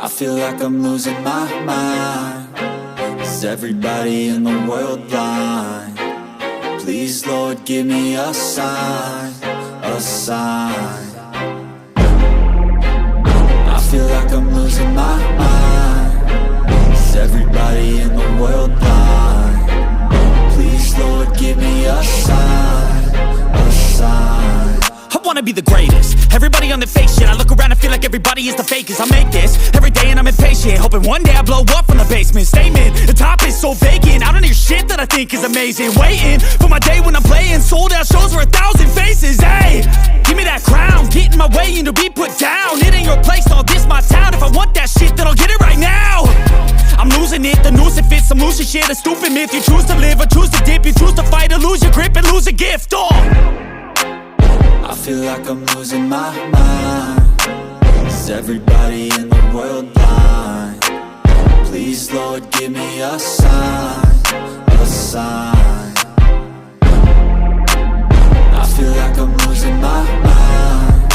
I feel like I'm losing my mind. Is everybody in the world blind? Please, Lord, give me a sign, a sign. I feel like I'm losing my mind. Is everybody in the world blind? Please, Lord, give me a sign, a sign. I wanna be the greatest. Everybody on the fake shit. I look around and feel like everybody is the fakest. I make this every day and I'm impatient, hoping one day I blow up from the basement. Statement, the top is so vacant. I don't hear shit that I think is amazing. Waiting for my day when I'm playing sold out shows for 1,000 faces. Hey, give me that crown, get in my way and to be put down. It ain't your place, all this my town. If I want that shit, then I'll get it right now. I'm losing it, the noose it fits. I'm losing shit, a stupid myth. You choose to live or choose to dip. You choose to fight or lose your grip and lose a gift. I feel like I'm losing my mind. Is everybody in the world blind? Please, Lord, give me a sign, a sign. I feel like I'm losing my mind.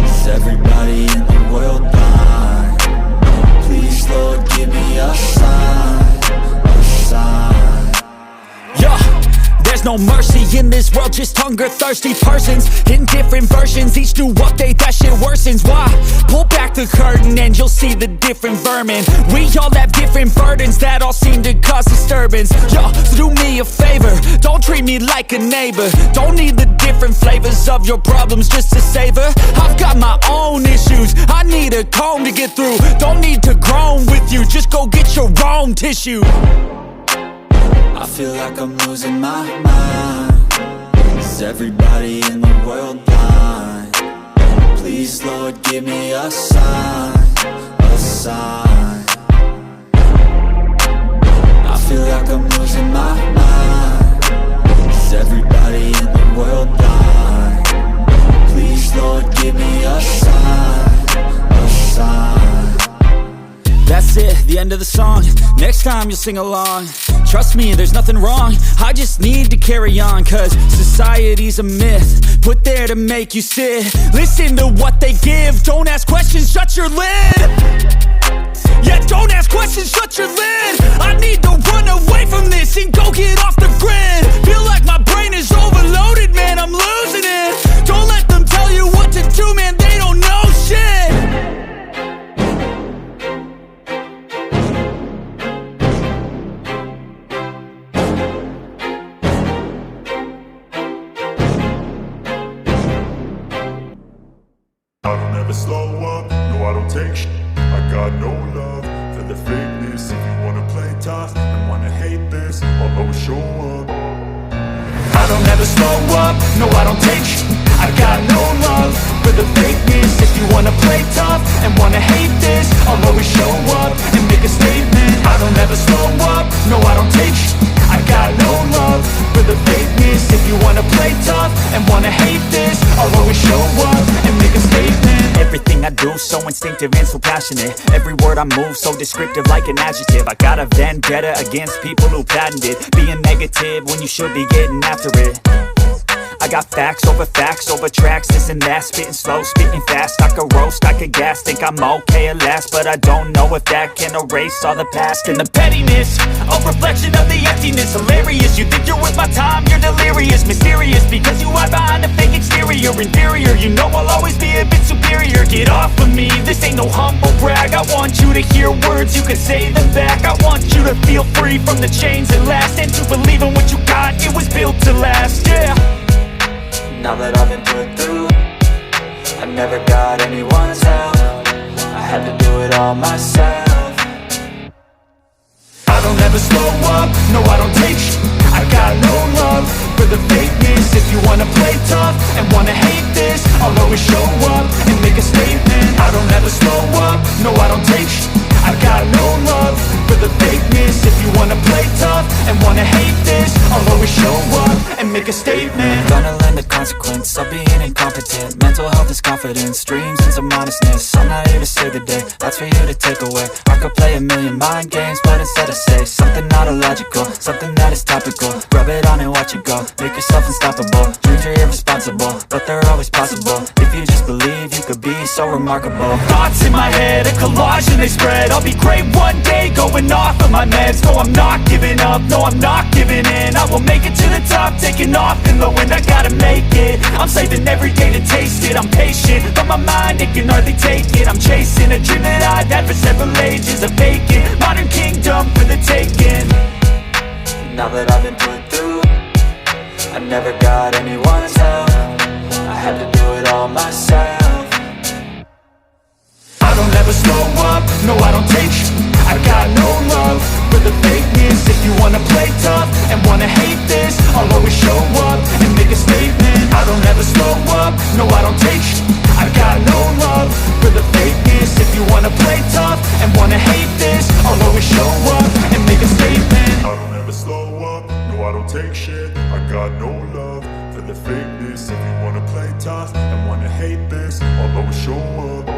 Is everybody in the world blind? Please, Lord, give me a sign, a sign. Yeah. There's no mercy in this world, just hunger-thirsty persons in different versions. Each new update, that shit worsens. Why? Pull back the curtain and you'll see the different vermin. We all have different burdens that all seem to cause disturbance. Yo, so do me a favor, don't treat me like a neighbor. Don't need the different flavors of your problems just to savor. I've got my own issues, I need a comb to get through. Don't need to groan with you, just go get your own tissue. I feel like I'm losing my mind. Is everybody in the world blind? Please, Lord, give me a sign, a sign. I feel like I'm losing my mind. Is everybody in the world blind? Please, Lord, give me a sign, a sign. That's it, the end of the song. Next time you'll sing along. Trust me, there's nothing wrong. I just need to carry on, cause society's a myth put there to make you sit. Listen to what they give. Don't ask questions, shut your lid. Yeah, don't ask questions, shut your lid. I need to run away from this and go get off the grid. Feel like my brain is overloaded, man, I'm losing it. Don't let them tell you what to do, man, they don't know shit. I don't ever slow up, no I don't take sh**. I got no love for the fakeness. If you wanna play tough and wanna hate this, I'll always show up. I don't ever slow up, no I don't take sh**. I got no love for the fakeness. If you wanna play tough and wanna hate this, I'll always show up and make a statement. I don't ever slow up, no I don't take sh**. I got no love for the fakeness. If you wanna play tough and wanna hate this, I'll always show up and make a statement. Everything I do so instinctive and so passionate. Every word I move so descriptive like an adjective. I got a vendetta against people who patented being negative when you should be getting after it. I got facts over tracks, this and that. Spitting slow, spitting fast. I could roast, I could gas. Think I'm okay at last, but I don't know if that can erase all the past. And the pettiness, a reflection of the emptiness. Hilarious, you think you're worth my time, you're delirious. Mysterious, because you hide behind a fake exterior. Inferior, you know I'll always be a bit superior. Get off of me, this ain't no humble brag. I want you to hear words, you can say them back. I want you to feel free from the chains that last, and to believe in what you got, it was built to last, yeah. Now that I've been put through, I never got anyone's help. I had to do it all myself. I don't ever slow up, no I don't take sh**. I got no love for the fakeness. If you wanna play tough and wanna hate this, I'll always show up and make a statement. I don't ever slow up, no I don't take sh**. I got no love for the fakeness. If you wanna play tough and wanna hate this, I'll always show up and make a statement. Gonna learn the consequence of being incompetent. Mental health is confidence, dreams and some honestness. I'm not here to save the day, that's for you to take away. I could play a million mind games, but instead I say something not illogical, something that is topical. Rub it on and watch it go, make yourself unstoppable. Dreams are irresponsible, but they're always possible. If you just believe, you could be so remarkable. Thoughts in my head, a collage and they spread. I'll be great one day, going off of my meds. No, I'm not giving up, no, I'm not giving in. I will make it to the top, taking off in the wind. I gotta make it, I'm saving every day to taste it. I'm patient, but my mind, it can hardly take it. I'm chasing a dream that I've had for several ages. A vacant, modern kingdom for the taking. Now that I've been put through, I never got anyone's help. I had to do it all myself. I don't ever slow up, no I don't take sh*t. I got no love for the fakeness. If you wanna play tough and wanna hate this, I'll always show up and make a statement. I don't ever slow up, no I don't take sh*t. I got no love for the fakeness. If you wanna play tough and wanna hate this, I'll always show up and make a statement. I don't ever slow up, no I don't take shit. I got no love for the fakeness. If you wanna play tough and wanna hate this, I'll always show up.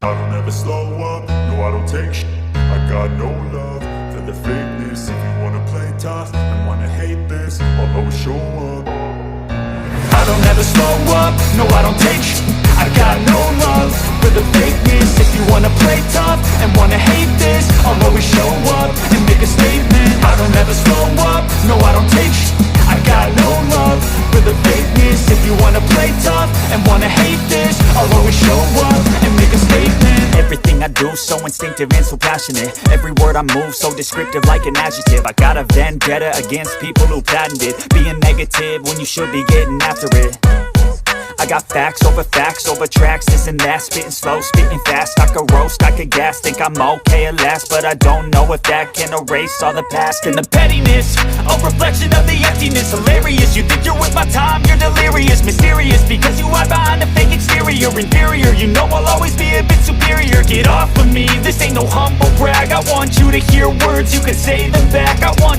I don't ever slow up, no I don't take shit. I got no love for the fakeness. If you wanna play tough and wanna hate this, I'll always show up. I don't ever slow up, no I don't take sh*t. I got no love for the fakeness. If you wanna play tough and wanna hate this, I'll always show up and make a statement. I don't ever slow up, no I don't take sh*t. I got no love for the fakeness. If you wanna play tough and wanna hate this, I'll always show up and make a statement. Everything I do so instinctive and so passionate. Every word I move so descriptive like an adjective. I got a vendetta against people who patented being negative when you should be getting after it. I got facts over tracks, this and that. Spitting slow, spitting fast. I could roast, I could gas. Think I'm okay at last, but I don't know if that can erase all the past. And the pettiness, a reflection of the emptiness. Hilarious, you think you're worth my time, you're delirious. Mysterious, because you hide behind a fake exterior. Inferior, you know I'll always be a bit superior. Get off of me, this ain't no humble brag. I want you to hear words, you can say them back. I want